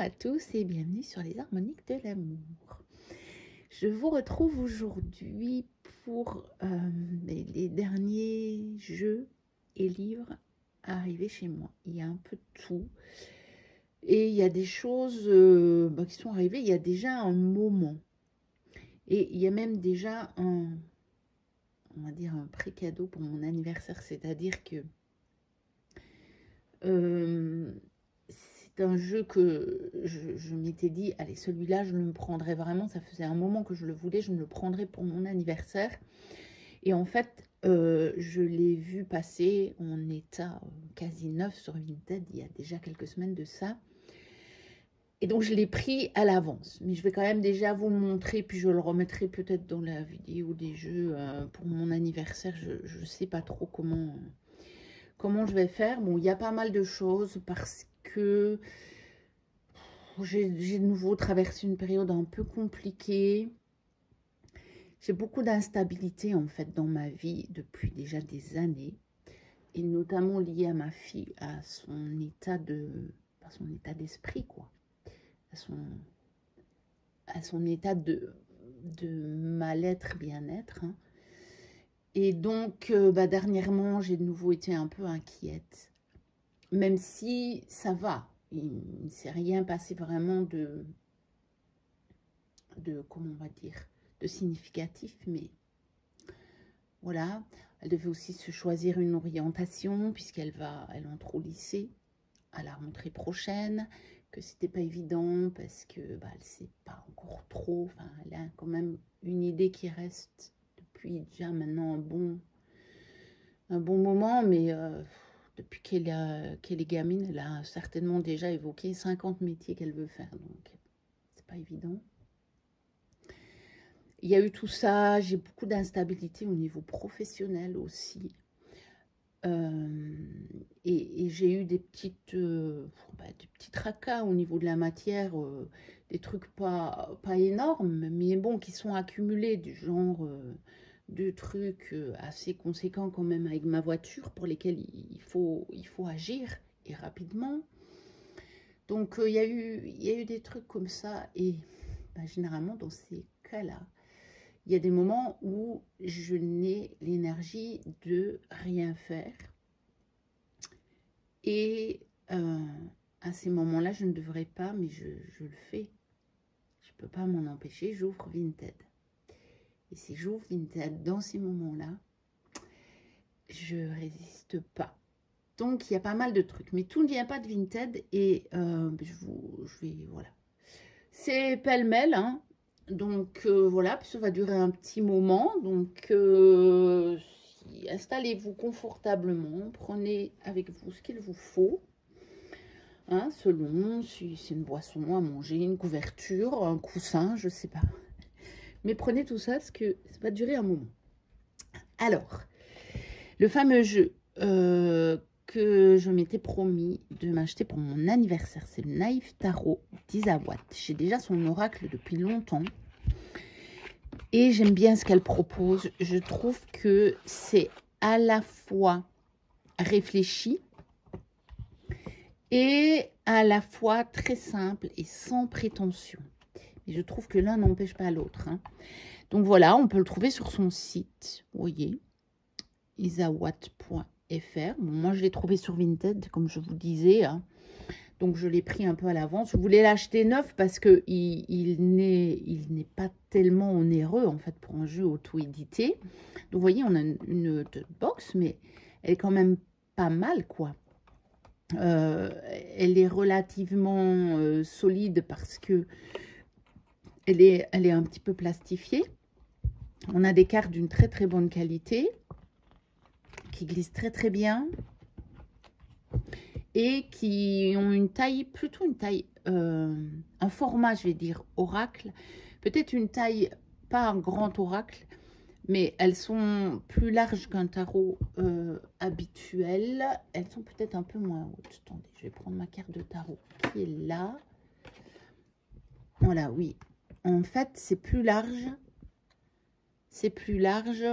à tous et bienvenue sur les harmoniques de l'amour. Je vous retrouve aujourd'hui pour les derniers jeux et livres arrivés chez moi. Il y a un peu de tout et il y a des choses qui sont arrivées il y a déjà un moment. Et il y a même déjà on va dire un pré-cadeau pour mon anniversaire, c'est-à-dire que c'est un jeu que je m'étais dit, allez, celui-là, je me prendrais vraiment. Ça faisait un moment que je le voulais, je me le prendrais pour mon anniversaire. Et en fait, je l'ai vu passer en état quasi neuf sur Vinted il y a déjà quelques semaines de ça. Et donc, je l'ai pris à l'avance. Mais je vais quand même déjà vous le montrer, puis je le remettrai peut-être dans la vidéo des jeux pour mon anniversaire. Je ne sais pas trop comment je vais faire. Bon, il y a pas mal de choses parce que j'ai de nouveau traversé une période un peu compliquée. J'ai beaucoup d'instabilité en fait dans ma vie depuis déjà des années. Et notamment liée à ma fille, à son état d'esprit, quoi. À son état de mal-être, bien-être. Hein. Et donc, dernièrement, j'ai de nouveau été un peu inquiète. Même si ça va, il ne s'est rien passé vraiment de comment on va dire, de significatif, mais voilà. Elle devait aussi se choisir une orientation puisqu'elle entre au lycée à la rentrée prochaine, que c'était pas évident parce que elle sait pas encore trop. Enfin, elle a quand même une idée qui reste depuis déjà maintenant un bon moment, mais depuis qu'elle est gamine, elle a certainement déjà évoqué 50 métiers qu'elle veut faire, donc c'est pas évident. Il y a eu tout ça, j'ai beaucoup d'instabilité au niveau professionnel aussi. Et j'ai eu des petits tracas au niveau de la matière, des trucs pas énormes, mais bon, qui sont accumulés, du genre de trucs assez conséquents quand même avec ma voiture, pour lesquels il faut agir, et rapidement. Donc il y a eu des trucs comme ça, et généralement dans ces cas-là, il y a des moments où je n'ai l'énergie de rien faire. Et à ces moments-là, je ne devrais pas, mais je le fais. Je ne peux pas m'en empêcher, j'ouvre Vinted. Et si j'ouvre Vinted dans ces moments-là, je ne résiste pas. Donc, il y a pas mal de trucs. Mais tout ne vient pas de Vinted. Et voilà. C'est pêle-mêle, hein. Donc voilà, puis ça va durer un petit moment. Donc installez-vous confortablement, prenez avec vous ce qu'il vous faut, hein, selon si c'est une boisson à manger, une couverture, un coussin, je sais pas. Mais prenez tout ça parce que ça va durer un moment. Alors, le fameux jeu que je m'étais promis de m'acheter pour mon anniversaire, c'est le Naïf Tarot d'Isawat. J'ai déjà son oracle depuis longtemps. Et j'aime bien ce qu'elle propose. Je trouve que c'est à la fois réfléchi et à la fois très simple et sans prétention. Et je trouve que l'un n'empêche pas l'autre. Hein. Donc voilà, on peut le trouver sur son site. Vous voyez, isawat.fr. Bon, moi, je l'ai trouvé sur Vinted, comme je vous disais. Hein. Donc, je l'ai pris un peu à l'avance. Je voulais l'acheter neuf parce qu'il n'est pas tellement onéreux, en fait, pour un jeu auto-édité. Donc, vous voyez, on a une box, mais elle est quand même pas mal, quoi. Elle est relativement solide parce que elle est un petit peu plastifiée. On a des cartes d'une très, très bonne qualité qui glissent très, très bien. Et qui ont une taille, plutôt une taille, un format, je vais dire, oracle. Peut-être une taille, pas un grand oracle, mais elles sont plus larges qu'un tarot habituel. Elles sont peut-être un peu moins hautes. Attendez, je vais prendre ma carte de tarot qui est là. Voilà, oui. En fait, c'est plus large. C'est plus large,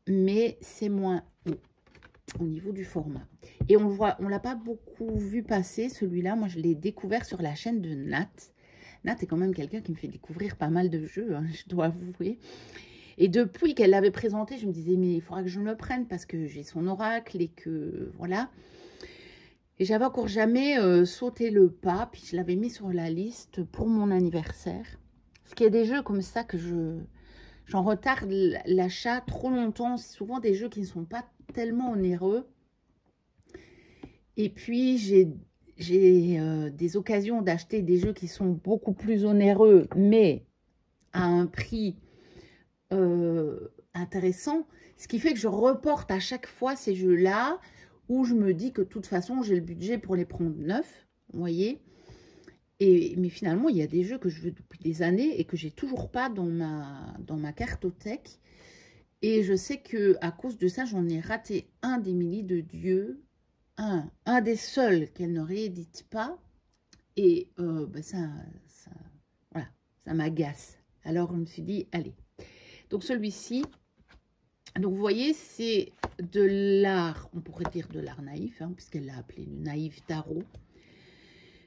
mais c'est moins haut. au niveau du format. Et on le voit, on l'a pas beaucoup vu passer, celui-là. Moi, je l'ai découvert sur la chaîne de Nat. Nat est quand même quelqu'un qui me fait découvrir pas mal de jeux, hein, je dois avouer. Et depuis qu'elle l'avait présenté, je me disais, mais il faudra que je me le prenne parce que j'ai son oracle et que, voilà. Et j'avais encore jamais sauté le pas, puis je l'avais mis sur la liste pour mon anniversaire. Parce qu'il y a des jeux comme ça que j'en retarde l'achat trop longtemps. C'est souvent des jeux qui ne sont pas tellement onéreux. Et puis, j'ai des occasions d'acheter des jeux qui sont beaucoup plus onéreux, mais à un prix intéressant. Ce qui fait que je reporte à chaque fois ces jeux-là, où je me dis que de toute façon, j'ai le budget pour les prendre neufs, vous voyez. Mais finalement, il y a des jeux que je veux depuis des années et que j'ai toujours pas dans ma cartothèque. Et je sais que à cause de ça, j'en ai raté un d'Émilie de Dieu, un des seuls qu'elle ne réédite pas. Et ben voilà, ça m'agace. Alors, je me suis dit, allez. Donc, celui-ci, donc vous voyez, c'est de l'art, on pourrait dire de l'art naïf, hein, puisqu'elle l'a appelé le naïf tarot.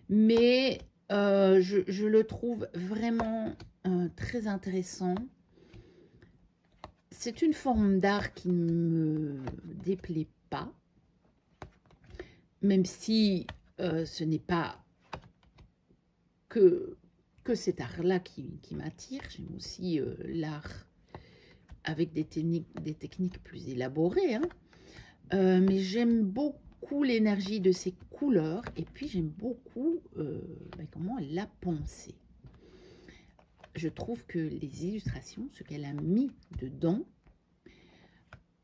Mais je le trouve vraiment très intéressant. C'est une forme d'art qui ne me déplaît pas, même si ce n'est pas que cet art-là qui m'attire. J'aime aussi l'art avec des techniques plus élaborées, hein. Mais j'aime beaucoup l'énergie de ces couleurs et puis j'aime beaucoup comment elle l'a pensé. Je trouve que les illustrations, ce qu'elle a mis dedans,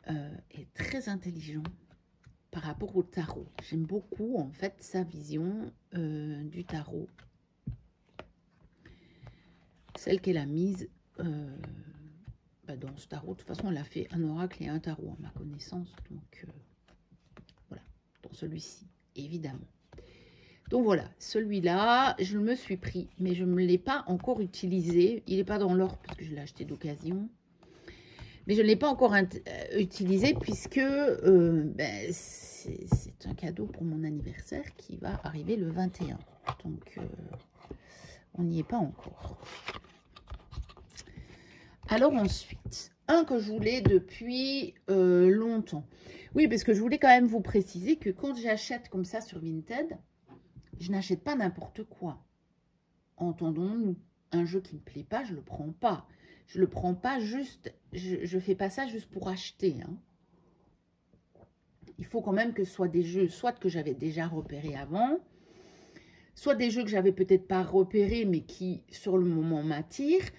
est très intelligent par rapport au tarot. J'aime beaucoup en fait sa vision du tarot, celle qu'elle a mise dans ce tarot. De toute façon, elle a fait un oracle et un tarot à ma connaissance, donc voilà, dans celui-ci, évidemment. Donc voilà, celui-là, je me suis pris, mais je ne me l'ai pas encore utilisé. Il n'est pas dans l'or parce que je l'ai acheté d'occasion. Mais je ne l'ai pas encore utilisé puisque c'est un cadeau pour mon anniversaire qui va arriver le 21. Donc, on n'y est pas encore. Alors ensuite, un que je voulais depuis longtemps. Oui, parce que je voulais quand même vous préciser que quand j'achète comme ça sur Vinted, je n'achète pas n'importe quoi. Entendons-nous, un jeu qui ne me plaît pas, je ne le prends pas. Je ne le prends pas juste, je ne fais pas ça juste pour acheter, hein. Il faut quand même que ce soit des jeux, soit que j'avais déjà repérés avant, soit des jeux que j'avais peut-être pas repérés, mais qui, sur le moment, m'attirent.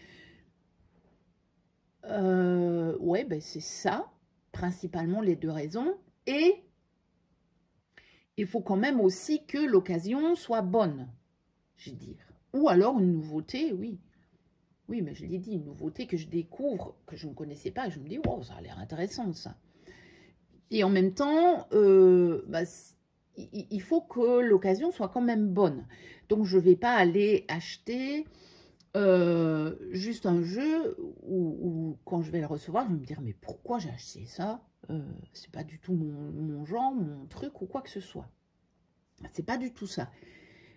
Ouais, ben c'est ça, principalement les deux raisons. Et il faut quand même aussi que l'occasion soit bonne, je veux dire. Ou alors une nouveauté, oui. Oui, mais je l'ai dit, une nouveauté que je découvre, que je ne connaissais pas, et je me dis, wow, ça a l'air intéressant, ça. Et en même temps, il faut que l'occasion soit quand même bonne. Donc, je ne vais pas aller acheter juste un jeu où, quand je vais le recevoir, je vais me dire, mais pourquoi j'ai acheté ça? C'est pas du tout mon genre, mon truc ou quoi que ce soit. C'est pas du tout ça.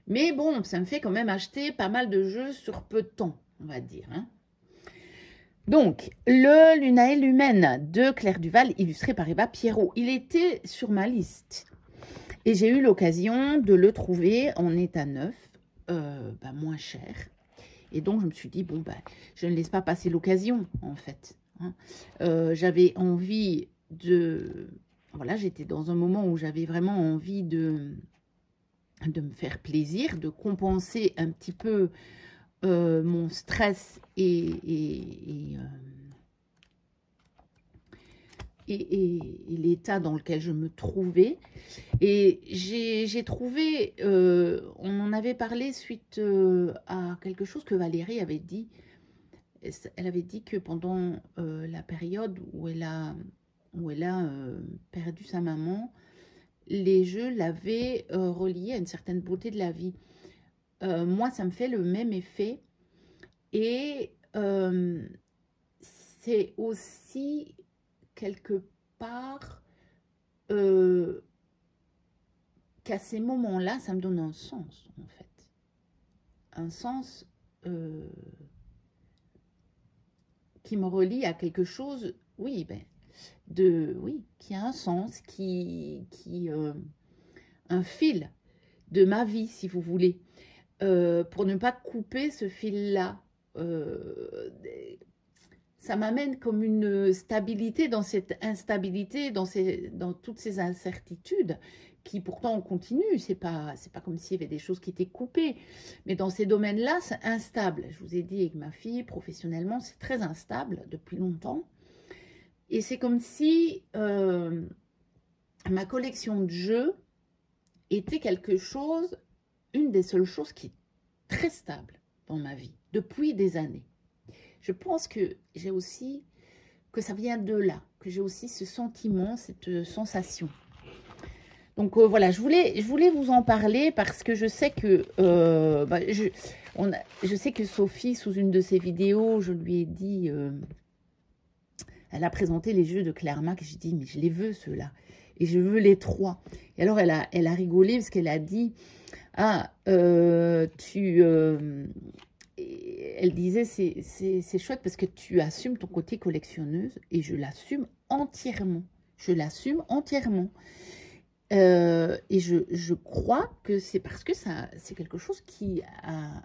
Mais bon, ça me fait quand même acheter pas mal de jeux sur peu de temps, on va dire, hein. Donc, le Lunae Lumen de Claire Duval, illustré par Eva Pierrot. Il était sur ma liste. Et j'ai eu l'occasion de le trouver en état neuf, moins cher. Et donc, je me suis dit, bon, je ne laisse pas passer l'occasion, en fait, hein. J'avais envie de... Voilà, j'étais dans un moment où j'avais vraiment envie de me faire plaisir, de compenser un petit peu mon stress et l'état dans lequel je me trouvais. Et j'ai trouvé, on en avait parlé suite à quelque chose que Valérie avait dit. Elle avait dit que pendant la période où elle a perdu sa maman, les jeux l'avaient reliée à une certaine beauté de la vie. Moi, ça me fait le même effet. Et c'est aussi quelque part qu'à ces moments-là, ça me donne un sens, en fait. Un sens qui me relie à quelque chose, oui, ben, oui, qui a un sens, un fil de ma vie, si vous voulez, pour ne pas couper ce fil-là. Ça m'amène comme une stabilité dans cette instabilité, dans toutes ces incertitudes qui pourtant continuent. C'est pas comme s'il y avait des choses qui étaient coupées. Mais dans ces domaines-là, c'est instable. Je vous ai dit avec ma fille, professionnellement, c'est très instable depuis longtemps. Et c'est comme si ma collection de jeux était quelque chose, une des seules choses qui est très stable dans ma vie depuis des années. Je pense que j'ai aussi, que ça vient de là, que j'ai aussi ce sentiment, cette sensation. Donc voilà, je voulais vous en parler parce que je sais que, je sais que Sophie, sous une de ses vidéos, je lui ai dit, elle a présenté les jeux de Claire Mac, j'ai dit, mais je les veux ceux-là, et je veux les 3. Et alors elle a rigolé parce qu'elle a dit, ah, elle disait, c'est chouette parce que tu assumes ton côté collectionneuse et je l'assume entièrement. Je l'assume entièrement. Et je crois que c'est parce que c'est quelque chose qui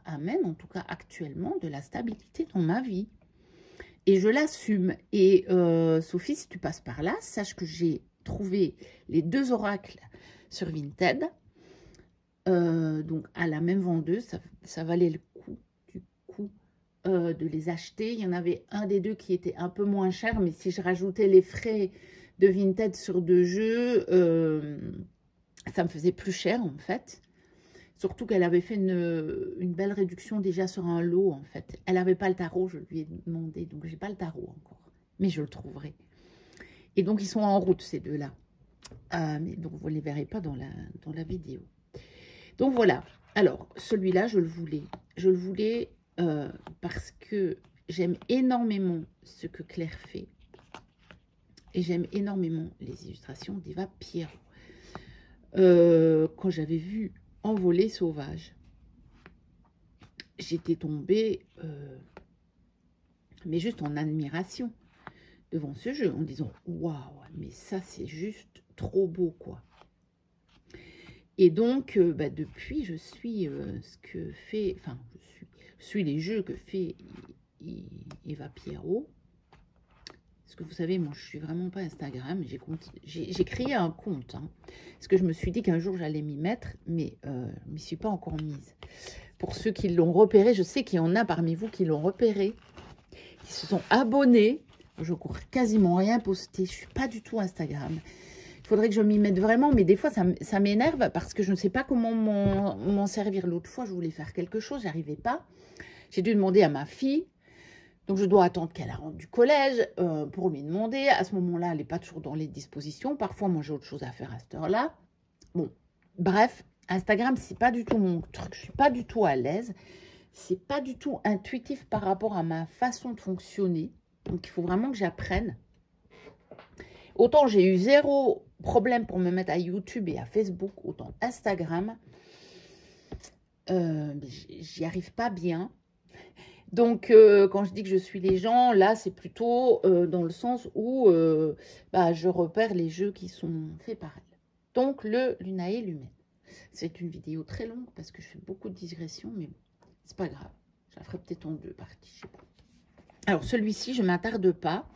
amène, en tout cas actuellement, de la stabilité dans ma vie. Et je l'assume. Et Sophie, si tu passes par là, sache que j'ai trouvé les 2 oracles sur Vinted. Donc à la même vendeuse, ça valait le coup de les acheter. Il y en avait un des 2 qui était un peu moins cher, mais si je rajoutais les frais de Vinted sur 2 jeux, ça me faisait plus cher en fait. Surtout qu'elle avait fait une belle réduction déjà sur un lot en fait. Elle n'avait pas le tarot, je lui ai demandé, donc j'ai pas le tarot encore, mais je le trouverai. Et donc ils sont en route ces 2-là. Mais donc vous ne les verrez pas dans la vidéo. Donc voilà, alors celui-là je le voulais. Je le voulais parce que j'aime énormément ce que Claire fait. Et j'aime énormément les illustrations d'Eva Pierrot. Quand j'avais vu Envolée sauvage, j'étais tombée, mais juste en admiration devant ce jeu, en disant « Waouh, mais ça c'est juste trop beau quoi !» Et donc, depuis, je suis ce que fait, enfin, je suis les jeux que fait Eva Pierrot. Parce que vous savez, moi, je suis vraiment pas Instagram. J'ai créé un compte. Hein, parce que je me suis dit qu'un jour, j'allais m'y mettre. Mais je ne m'y suis pas encore mise. Pour ceux qui l'ont repéré, je sais qu'il y en a parmi vous qui l'ont repéré. Qui se sont abonnés. Je ne cours quasiment rien poster. Je ne suis pas du tout Instagram. Il faudrait que je m'y mette vraiment. Mais des fois, ça m'énerve parce que je ne sais pas comment m'en servir. L'autre fois, je voulais faire quelque chose. Je n'arrivais pas. J'ai dû demander à ma fille. Donc, je dois attendre qu'elle rentre du collège pour lui demander. À ce moment-là, elle n'est pas toujours dans les dispositions. Parfois, moi, j'ai autre chose à faire à cette heure-là. Bon, bref, Instagram, c'est pas du tout mon truc. Je suis pas du tout à l'aise. C'est pas du tout intuitif par rapport à ma façon de fonctionner. Donc, il faut vraiment que j'apprenne. Autant j'ai eu 0 problème pour me mettre à YouTube et à Facebook, autant Instagram, j'y arrive pas bien. Donc, quand je dis que je suis les gens, là, c'est plutôt dans le sens où je repère les jeux qui sont faits par elle. Donc, le Lunae Lumen. C'est une vidéo très longue parce que je fais beaucoup de digressions, mais bon, c'est pas grave. Je la ferai peut-être en 2 parties, je sais pas. Alors, celui-ci, je ne m'attarde pas,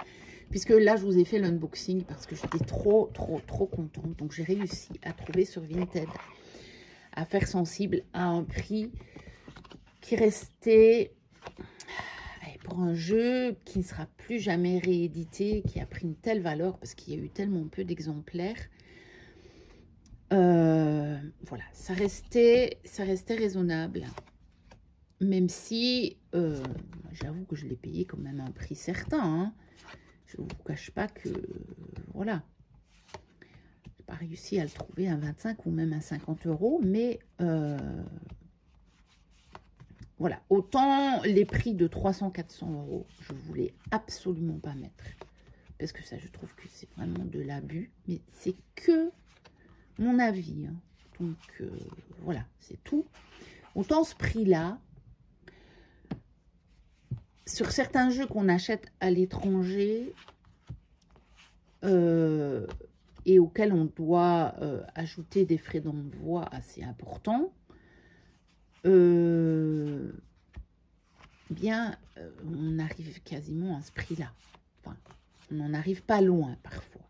puisque là, je vous ai fait l'unboxing parce que j'étais trop contente. Donc, j'ai réussi à trouver sur Vinted, à faire sensible à un prix qui restait... pour un jeu qui ne sera plus jamais réédité, qui a pris une telle valeur parce qu'il y a eu tellement peu d'exemplaires. Voilà, ça restait raisonnable. Même si, j'avoue que je l'ai payé quand même un prix certain. Hein. Je ne vous cache pas que, voilà. Je n'ai pas réussi à le trouver à 25 ou même à 50 €, mais... voilà, autant les prix de 300-400 €, je ne voulais absolument pas mettre parce que ça, je trouve que c'est vraiment de l'abus, mais c'est que mon avis, hein. Donc, voilà, c'est tout. Autant ce prix-là, sur certains jeux qu'on achète à l'étranger et auxquels on doit ajouter des frais d'envoi assez importants, bien, on arrive quasiment à ce prix-là. Enfin, on n'en arrive pas loin parfois.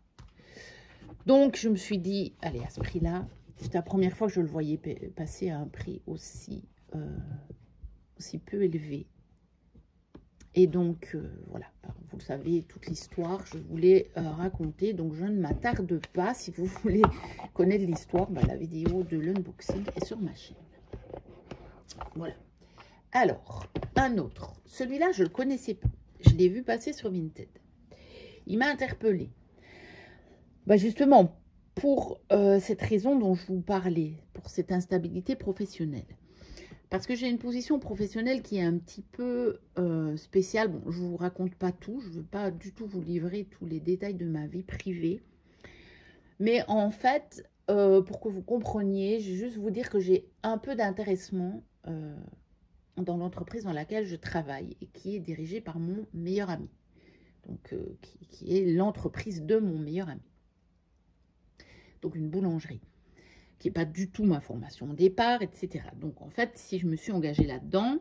Donc, je me suis dit, allez, à ce prix-là, c'était la première fois que je le voyais passer à un prix aussi peu élevé. Et donc, voilà, vous le savez, toute l'histoire, je voulais raconter. Donc, je ne m'attarde pas. Si vous voulez connaître l'histoire, la vidéo de l'unboxing est sur ma chaîne. Voilà. Alors, un autre. Celui-là, je ne le connaissais pas. Je l'ai vu passer sur Vinted. Il m'a interpellée. Justement, pour cette raison dont je vous parlais, pour cette instabilité professionnelle. Parce que j'ai une position professionnelle qui est un petit peu spéciale. Bon, je ne vous raconte pas tout. Je ne veux pas du tout vous livrer tous les détails de ma vie privée. Mais en fait, pour que vous compreniez, je vais juste vous dire que j'ai un peu d'intéressement dans l'entreprise dans laquelle je travaille et qui est dirigée par mon meilleur ami. Donc, qui est l'entreprise de mon meilleur ami. Donc, une boulangerie, qui n'est pas du tout ma formation au départ, etc. Donc, en fait, si je me suis engagée là-dedans,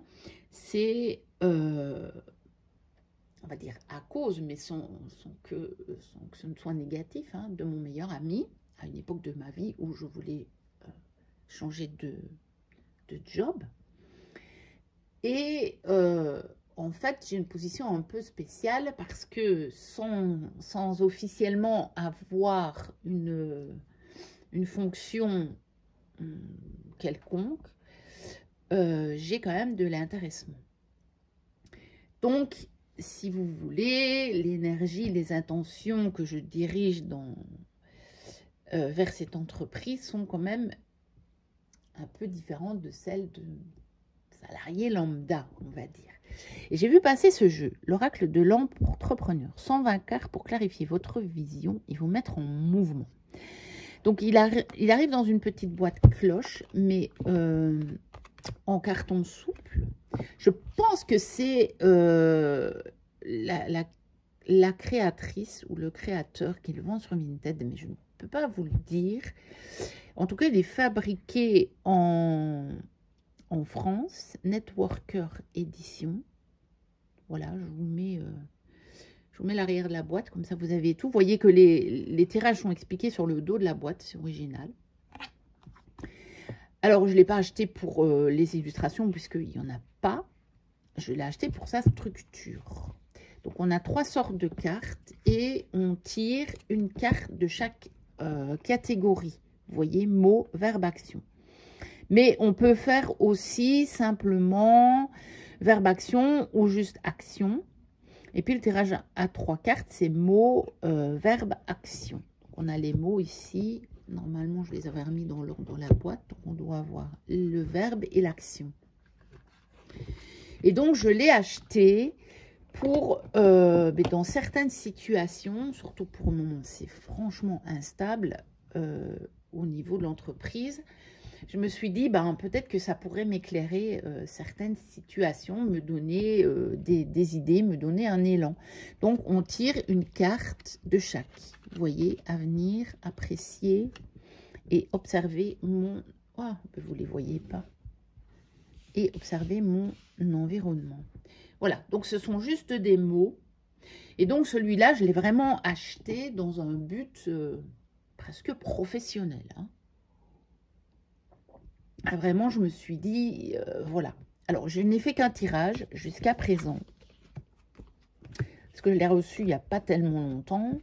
c'est, on va dire, à cause, mais sans que ce ne soit négatif, hein, de mon meilleur ami, à une époque de ma vie où je voulais changer de job. Et en fait, j'ai une position un peu spéciale parce que sans officiellement avoir une fonction quelconque, j'ai quand même de l'intéressement. Donc, si vous voulez, l'énergie, les intentions que je dirige vers cette entreprise sont quand même un peu différentes de celles de salarié lambda, on va dire. Et j'ai vu passer ce jeu, l'oracle de l'entrepreneur. 120 cartes pour clarifier votre vision et vous mettre en mouvement. Donc, il arrive dans une petite boîte cloche, mais en carton souple. Je pense que c'est la créatrice ou le créateur qui le vend sur Vinted, mais je ne peux pas vous le dire. En tout cas, il est fabriqué en France, Networker Édition. Voilà, je vous mets l'arrière de la boîte, comme ça vous avez tout. Vous voyez que les tirages sont expliqués sur le dos de la boîte, c'est original. Alors, je ne l'ai pas acheté pour les illustrations, puisqu'il n'y en a pas. Je l'ai acheté pour sa structure. Donc, on a 3 sortes de cartes et on tire une carte de chaque catégorie. Vous voyez, mot, verbe, action. Mais on peut faire aussi simplement verbe action ou juste action. Et puis le tirage à 3 cartes, c'est mot, verbe, action. Donc on a les mots ici. Normalement, je les avais remis dans la boîte. Donc on doit avoir le verbe et l'action. Et donc je l'ai acheté pour, dans certaines situations, surtout pour le moment, c'est franchement instable au niveau de l'entreprise. Je me suis dit, peut-être que ça pourrait m'éclairer certaines situations, me donner des idées, me donner un élan. Donc, on tire une carte de chaque. Vous voyez, avenir, apprécier et observer mon... Oh, vous ne les voyez pas. Et observer mon environnement. Voilà, donc ce sont juste des mots. Et donc, celui-là, je l'ai vraiment acheté dans un but presque professionnel, hein. Vraiment, je me suis dit, voilà. Alors, je n'ai fait qu'un tirage jusqu'à présent. Parce que je l'ai reçu il n'y a pas tellement longtemps.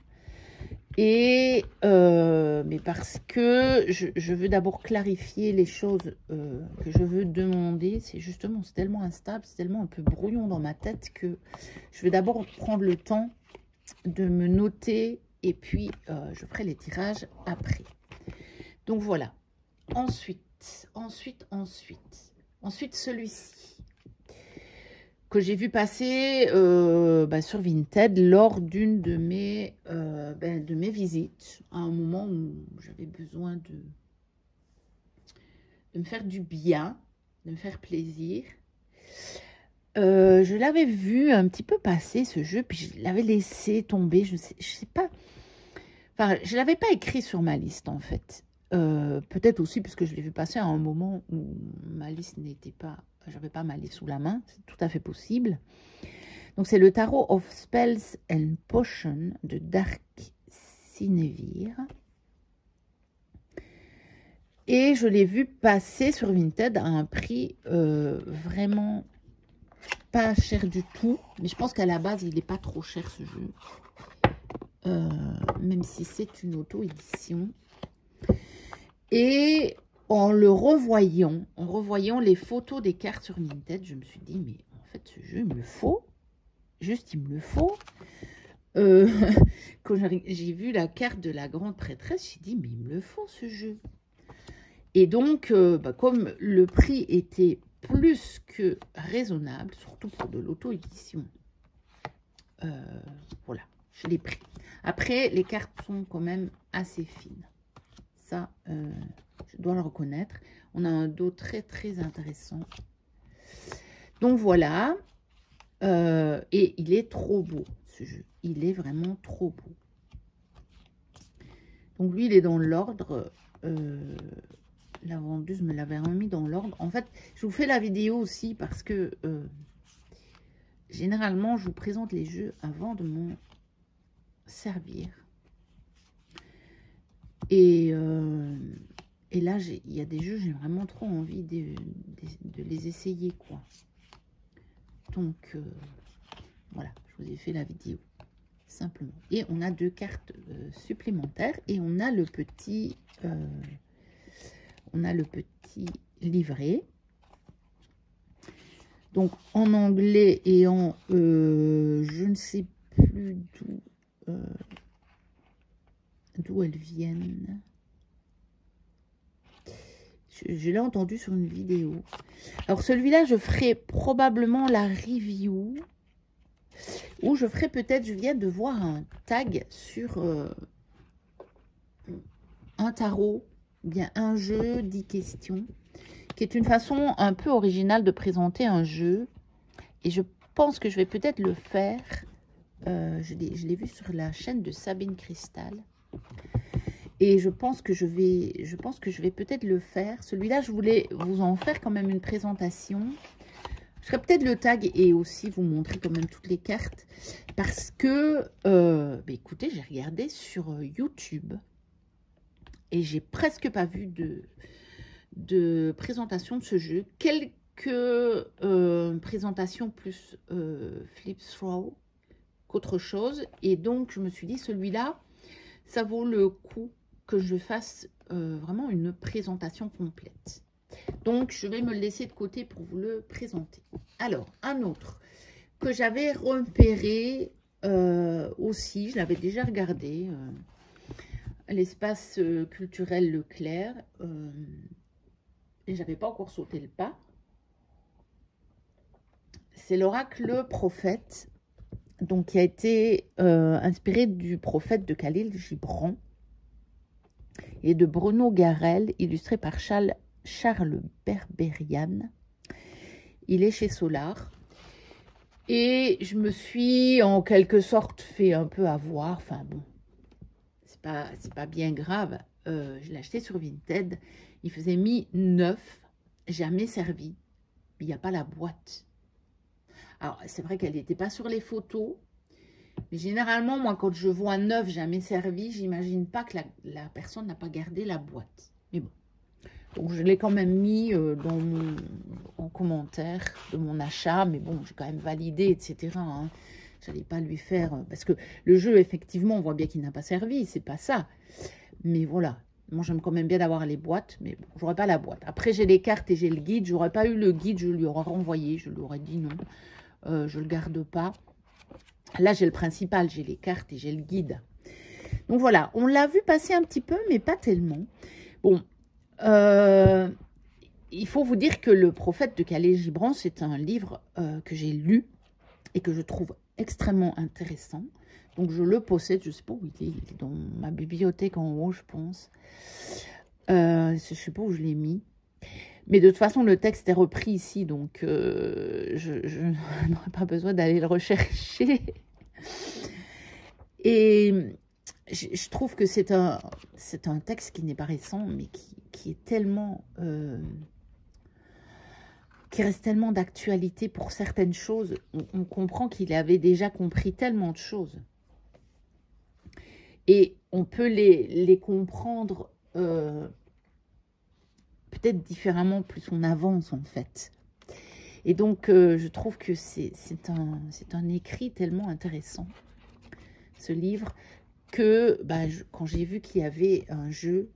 Et, mais parce que je veux d'abord clarifier les choses que je veux demander. C'est justement, c'est tellement instable, c'est tellement un peu brouillon dans ma tête que je vais d'abord prendre le temps de me noter. Et puis, je ferai les tirages après. Donc, voilà. Ensuite, celui-ci. que j'ai vu passer sur Vinted lors d'une de mes visites, à un moment où j'avais besoin de me faire du bien, de me faire plaisir. Je l'avais vu un petit peu passer ce jeu, puis je l'avais laissé tomber, je sais pas, enfin, je l'avais pas écrit sur ma liste en fait. Peut-être aussi parce que je l'ai vu passer à un moment où ma liste n'était pas, j'avais pas ma liste sous la main, c'est tout à fait possible. Donc c'est le Tarot of Spells and Potions de Dark Sinevir. Et je l'ai vu passer sur Vinted à un prix vraiment pas cher du tout. Mais je pense qu'à la base, il n'est pas trop cher ce jeu. Même si c'est une auto-édition. Et en revoyant les photos des cartes sur Vinted, je me suis dit, mais en fait, ce jeu, il me le faut. Juste, il me le faut. Quand j'ai vu la carte de la grande prêtresse, j'ai dit, mais il me le faut, ce jeu. Et donc, comme le prix était plus que raisonnable, surtout pour de l'auto-édition, voilà, je l'ai pris. Après, les cartes sont quand même assez fines. Ça, je dois le reconnaître. On a un dos très, très intéressant. Donc, voilà. Et il est trop beau, ce jeu. Il est vraiment trop beau. Donc, lui, il est dans l'ordre... la vendeuse me l'avait remis dans l'ordre. En fait, je vous fais la vidéo aussi parce que généralement, je vous présente les jeux avant de m'en servir. Et là, il y a des jeux, j'ai vraiment trop envie de les essayer, quoi. Donc, voilà, je vous ai fait la vidéo, simplement. Et on a 2 cartes supplémentaires et on a le petit... livret. Donc, en anglais et en... je ne sais plus d'où elles viennent. Je l'ai entendu sur une vidéo. Alors, celui-là, je ferai probablement la review. Ou je ferai peut-être... Je viens de voir un tag sur un tarot. Bien, un jeu, 10 questions, qui est une façon un peu originale de présenter un jeu. Et je pense que je vais peut-être le faire. Je l'ai vu sur la chaîne de Sabine Cristal. Et je pense que je vais peut-être le faire. Celui-là, je voulais vous en faire quand même une présentation. Je ferai peut-être le tag et aussi vous montrer quand même toutes les cartes. Parce que, écoutez, j'ai regardé sur YouTube. Et j'ai presque pas vu de présentation de ce jeu. Quelques présentations plus flip throw qu'autre chose. Et donc, je me suis dit, celui-là, ça vaut le coup que je fasse vraiment une présentation complète. Donc, je vais me le laisser de côté pour vous le présenter. Alors, un autre que j'avais repéré aussi, je l'avais déjà regardé... l'espace culturel Leclerc, et j'avais pas encore sauté le pas. C'est l'oracle prophète, donc qui a été inspiré du prophète de Khalil Gibran et de Bruno Garel, illustré par Charles Berberian. Il est chez Solar. Et je me suis en quelque sorte fait un peu avoir, enfin bon. C'est pas bien grave. Je l'ai acheté sur Vinted. Il faisait mi-neuf. Jamais servi. Il n'y a pas la boîte. Alors, c'est vrai qu'elle n'était pas sur les photos. Mais généralement, moi, quand je vois neuf, jamais servi, j'imagine pas que la personne n'a pas gardé la boîte. Mais bon. Donc, je l'ai quand même mis en commentaire de mon achat. Mais bon, j'ai quand même validé, etc. Hein. J'allais pas lui faire... Parce que le jeu, effectivement, on voit bien qu'il n'a pas servi. C'est pas ça. Mais voilà. Moi, j'aime quand même bien d'avoir les boîtes. Mais bon, j'aurais pas la boîte. Après, j'ai les cartes et j'ai le guide. J'aurais pas eu le guide. Je lui aurais renvoyé. Je lui aurais dit non. Je le garde pas. Là, j'ai le principal. J'ai les cartes et j'ai le guide. Donc, voilà. On l'a vu passer un petit peu, mais pas tellement. Bon. il faut vous dire que Le Prophète de Khalil Gibran, c'est un livre que j'ai lu et que je trouve extrêmement intéressant. Donc je le possède, je ne sais pas où il est dans ma bibliothèque en haut, je pense. Je ne sais pas où je l'ai mis. Mais de toute façon, le texte est repris ici, donc je n'aurai pas besoin d'aller le rechercher. Et je trouve que c'est un texte qui n'est pas récent, mais qui est tellement... qui reste tellement d'actualité pour certaines choses. On comprend qu'il avait déjà compris tellement de choses. Et on peut les comprendre peut-être différemment plus on avance, en fait. Et donc, je trouve que c'est un écrit tellement intéressant, ce livre, que quand j'ai vu qu'il y avait un jeu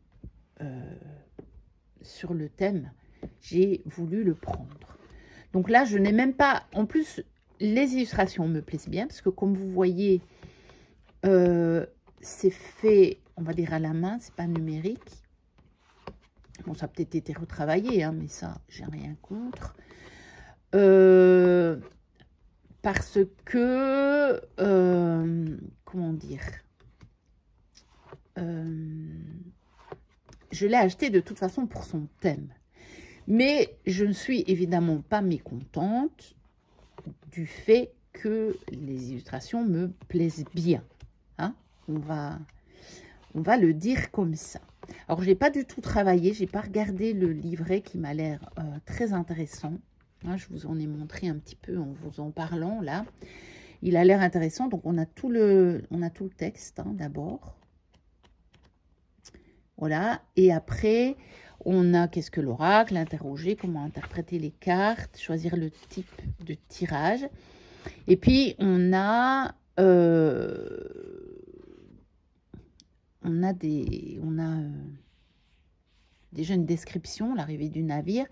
sur le thème, j'ai voulu le prendre. Donc là, je n'ai même pas... En plus, les illustrations me plaisent bien, parce que comme vous voyez, c'est fait, on va dire, à la main, c'est pas numérique. Bon, ça a peut-être été retravaillé, hein, mais ça, j'ai rien contre. Parce que, comment dire, je l'ai acheté de toute façon pour son thème. Mais je ne suis évidemment pas mécontente du fait que les illustrations me plaisent bien. Hein, on va le dire comme ça. Alors, je n'ai pas du tout travaillé, je n'ai pas regardé le livret qui m'a l'air très intéressant. Hein, je vous en ai montré un petit peu en vous en parlant, là. Il a l'air intéressant. Donc, on a tout le texte, hein, d'abord. Voilà. Et après, on a qu'est-ce que l'oracle, interroger, comment interpréter les cartes, choisir le type de tirage. Et puis, on a déjà une description, l'arrivée du navire.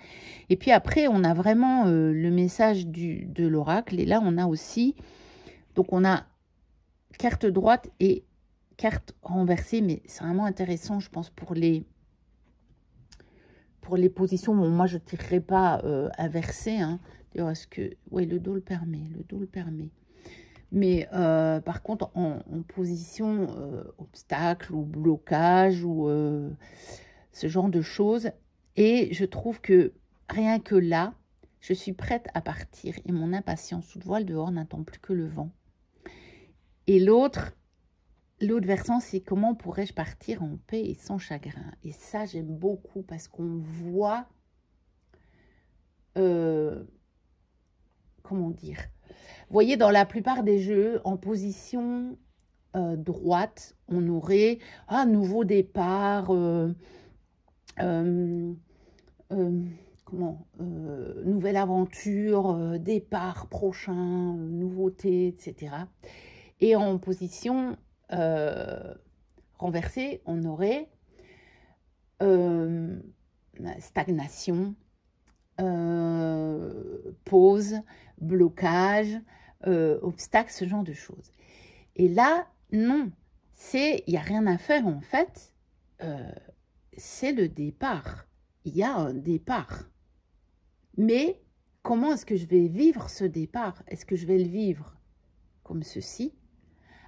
Et puis après, on a vraiment le message de l'oracle. Et là, on a aussi, donc on a carte droite et carte renversée. Mais c'est vraiment intéressant, je pense, pour les positions. Bon, moi, je ne tirerai pas inversé. Hein. D'ailleurs, est-ce que... Oui, le dos le permet. Le dos le permet. Mais par contre, en position obstacle ou blocage ou ce genre de choses. Et je trouve que rien que là, je suis prête à partir. Et mon impatience sous voile dehors n'attend plus que le vent. Et l'autre versant, c'est comment pourrais-je partir en paix et sans chagrin. Et ça, j'aime beaucoup parce qu'on voit... comment dire, vous voyez, dans la plupart des jeux, en position droite, on aurait un nouveau départ, nouvelle aventure, départ prochain, nouveauté, etc. Et en position renversée, on aurait stagnation, pause, blocage, obstacle, ce genre de choses. Et là, non, il n'y a rien à faire en fait, c'est le départ. Il y a un départ. Mais comment est-ce que je vais vivre ce départ? Est-ce que je vais le vivre comme ceci,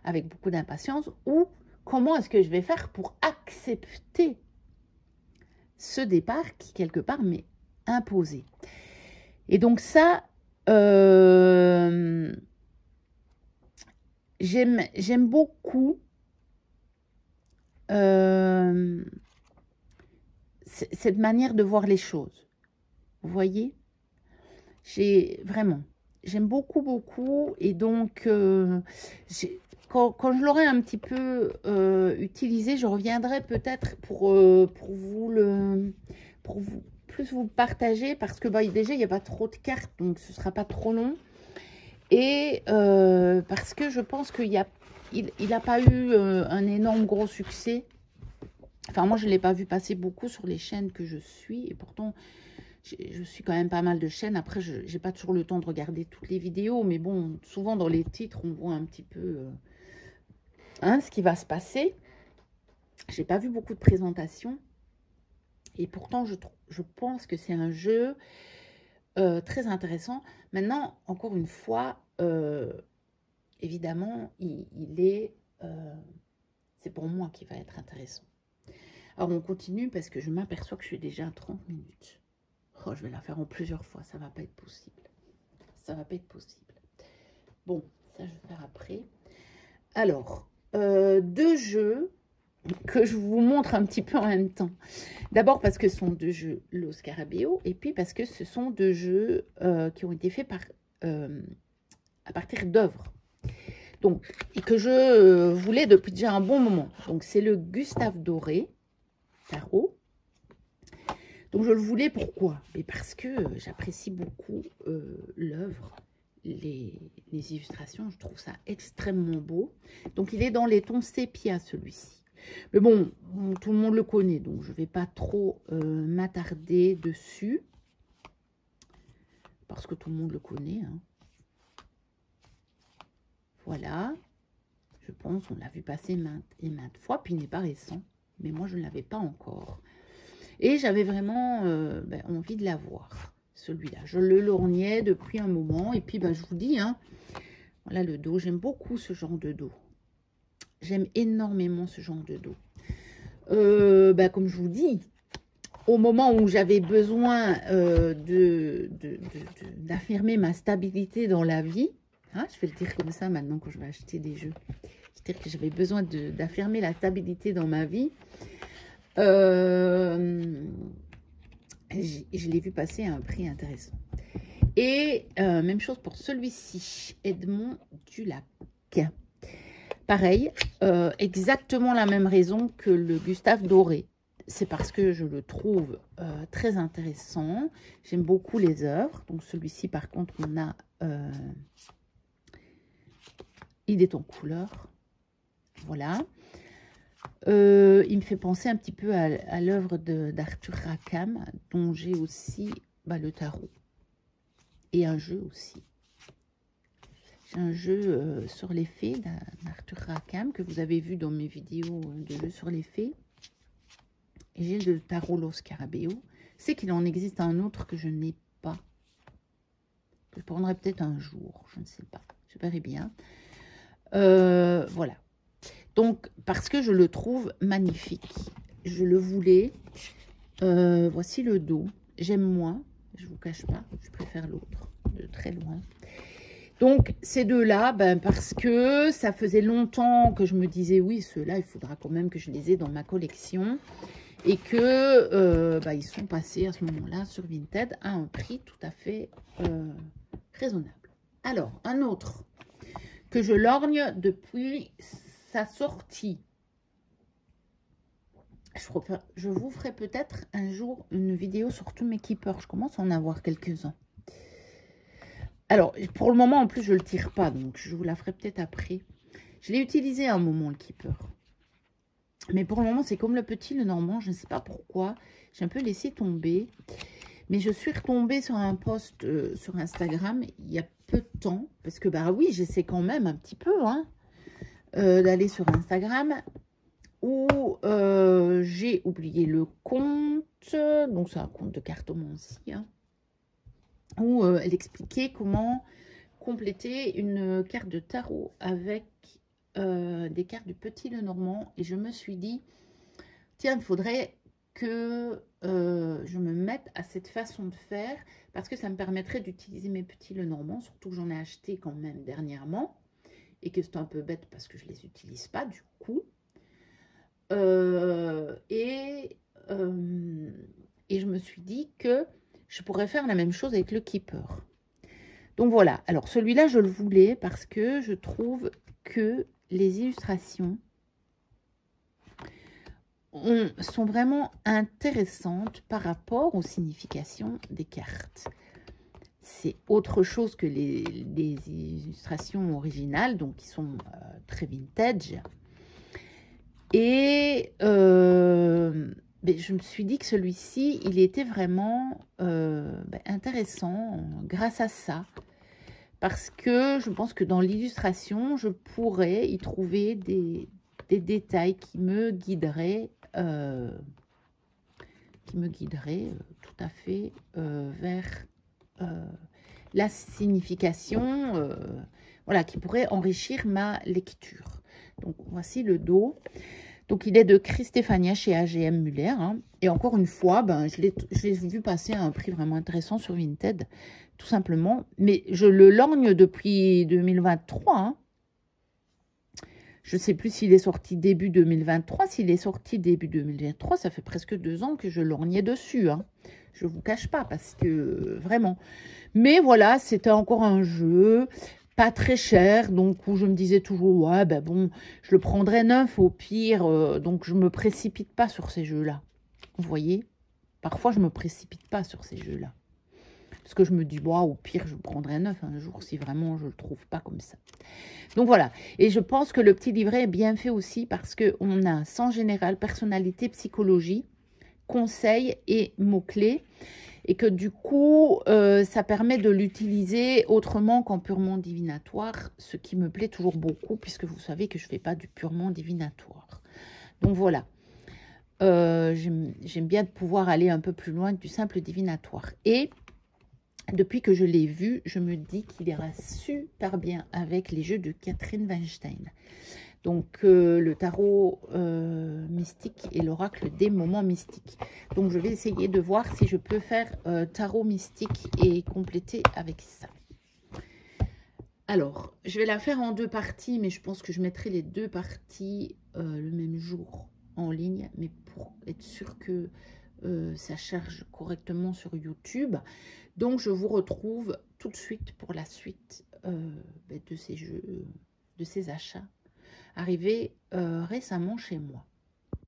avec beaucoup d'impatience, ou comment est-ce que je vais faire pour accepter ce départ qui, quelque part, m'est imposé? Et donc ça, j'aime beaucoup cette manière de voir les choses. Vous voyez? J'aime beaucoup. Et donc, quand je l'aurai un petit peu utilisé, je reviendrai peut-être pour plus vous partager, parce que déjà, il n'y a pas trop de cartes, donc ce ne sera pas trop long. Et parce que je pense qu'il n'a pas eu un énorme gros succès. Enfin, moi, je ne l'ai pas vu passer beaucoup sur les chaînes que je suis. Et pourtant, je suis quand même pas mal de chaînes. Après, je n'ai pas toujours le temps de regarder toutes les vidéos. Mais bon, souvent dans les titres, on voit un petit peu ce qui va se passer. Je n'ai pas vu beaucoup de présentations. Et pourtant, je pense que c'est un jeu très intéressant. Maintenant, encore une fois, évidemment, c'est pour moi qui va être intéressant. Alors, on continue parce que je m'aperçois que je suis déjà à 30 minutes. Oh, je vais la faire en plusieurs fois, ça va pas être possible. Ça va pas être possible. Bon, ça, je vais faire après. Alors, deux jeux que je vous montre un petit peu en même temps. D'abord parce que ce sont deux jeux Los Scarabeo, et puis parce que ce sont deux jeux qui ont été faits à partir d'œuvres. Donc, et que je voulais depuis déjà un bon moment. Donc, c'est le Gustave Doré tarot. Donc, je le voulais pourquoi? Mais parce que j'apprécie beaucoup l'œuvre, les illustrations. Je trouve ça extrêmement beau. Donc, il est dans les tons sépia, celui-ci. Mais bon, tout le monde le connaît, donc je ne vais pas trop m'attarder dessus. Parce que tout le monde le connaît. Hein. Voilà. Je pense, on l'a vu passer maintes et maintes fois, puis il n'est pas récent. Mais moi, je ne l'avais pas encore. Et j'avais vraiment envie de l'avoir, celui-là. Je le lorgnais depuis un moment. Et puis, je vous dis, hein, voilà le dos. J'aime beaucoup ce genre de dos. J'aime énormément ce genre de dos. Comme je vous dis, au moment où j'avais besoin d'affirmer ma stabilité dans la vie, hein, je vais le dire comme ça maintenant quand je vais acheter des jeux. C'est-à-dire que j'avais besoin d'affirmer la stabilité dans ma vie. Je l'ai vu passer à un prix intéressant. Et même chose pour celui-ci, Edmond Dulac. Pareil, exactement la même raison que le Gustave Doré. C'est parce que je le trouve très intéressant. J'aime beaucoup les œuvres. Donc celui-ci, par contre, il est en couleur. Voilà. Il me fait penser un petit peu à l'œuvre d'Arthur Rackham, dont j'ai aussi le tarot. Et un jeu aussi. J'ai un jeu sur les fées d'Arthur Rackham que vous avez vu dans mes vidéos de jeux sur les fées. Et j'ai le tarot Los Scarabeo. C'est qu'il en existe un autre que je n'ai pas. Que je prendrai peut-être un jour. Je ne sais pas. Je verrai bien. Voilà. Donc, parce que je le trouve magnifique. Je le voulais. Voici le dos. J'aime moins. Je ne vous cache pas. Je préfère l'autre. De très loin. Donc, ces deux-là, parce que ça faisait longtemps que je me disais, oui, ceux-là, il faudra quand même que je les ai dans ma collection. Et que ils sont passés à ce moment-là sur Vinted à un prix tout à fait raisonnable. Alors, un autre que je lorgne depuis sa sortie. Je vous ferai peut-être un jour une vidéo sur tous mes keepers. Je commence à en avoir quelques-uns. Alors, pour le moment, en plus, je ne le tire pas, donc je vous la ferai peut-être après. Je l'ai utilisé à un moment, le keeper. Mais pour le moment, c'est comme le petit, le normand. Je ne sais pas pourquoi. J'ai un peu laissé tomber. Mais je suis retombée sur un post sur Instagram il y a peu de temps. Parce que, oui, j'essaie quand même un petit peu d'aller sur Instagram. Où j'ai oublié le compte. Donc, c'est un compte de cartomancie. Hein, où elle expliquait comment compléter une carte de tarot avec des cartes du petit Lenormand. Et je me suis dit, tiens, il faudrait que je me mette à cette façon de faire, parce que ça me permettrait d'utiliser mes petits Lenormand, surtout que j'en ai acheté quand même dernièrement, et que c'est un peu bête parce que je les utilise pas du coup. Et je me suis dit que je pourrais faire la même chose avec le keeper. Donc voilà, alors celui-là je le voulais parce que je trouve que les illustrations sont vraiment intéressantes par rapport aux significations des cartes. C'est autre chose que les illustrations originales, donc qui sont très vintage. Et je me suis dit que celui-ci, il était vraiment intéressant grâce à ça. Parce que je pense que dans l'illustration, je pourrais y trouver des détails qui me guideraient qui me guiderait tout à fait vers la signification, voilà, qui pourrait enrichir ma lecture. Donc, voici le dos. Donc, il est de Christéphania chez AGM Muller. Hein. Et encore une fois, ben, je l'ai vu passer à un prix vraiment intéressant sur Vinted, tout simplement. Mais je le lorgne depuis 2023. Hein. Je ne sais plus s'il est sorti début 2023. S'il est sorti début 2023, ça fait presque 2 ans que je lorgnais dessus. Hein. Je ne vous cache pas, parce que vraiment. Mais voilà, c'était encore un jeu pas très cher, donc où je me disais toujours, ouais, ben bon, je le prendrais neuf au pire, donc je me précipite pas sur ces jeux-là. Vous voyez? Parfois, je me précipite pas sur ces jeux-là. Parce que je me dis, bon, au pire, je le prendrai neuf un jour si vraiment je le trouve pas comme ça. Donc voilà, et je pense que le petit livret est bien fait aussi parce qu'on a sens général, personnalité, psychologie, conseils et mots-clés. Et que du coup, ça permet de l'utiliser autrement qu'en purement divinatoire, ce qui me plaît toujours beaucoup, puisque vous savez que je ne fais pas du purement divinatoire. Donc voilà, j'aime bien de pouvoir aller un peu plus loin que du simple divinatoire. Et depuis que je l'ai vu, je me dis qu'il ira super bien avec les jeux de Catherine Weinstein. Donc, le tarot mystique et l'oracle des moments mystiques. Donc, je vais essayer de voir si je peux faire tarot mystique et compléter avec ça. Alors, je vais la faire en 2 parties, mais je pense que je mettrai les 2 parties le même jour en ligne. Mais pour être sûr que ça charge correctement sur YouTube. Donc, je vous retrouve tout de suite pour la suite de ces jeux, de ces achats. Arrivé récemment chez moi.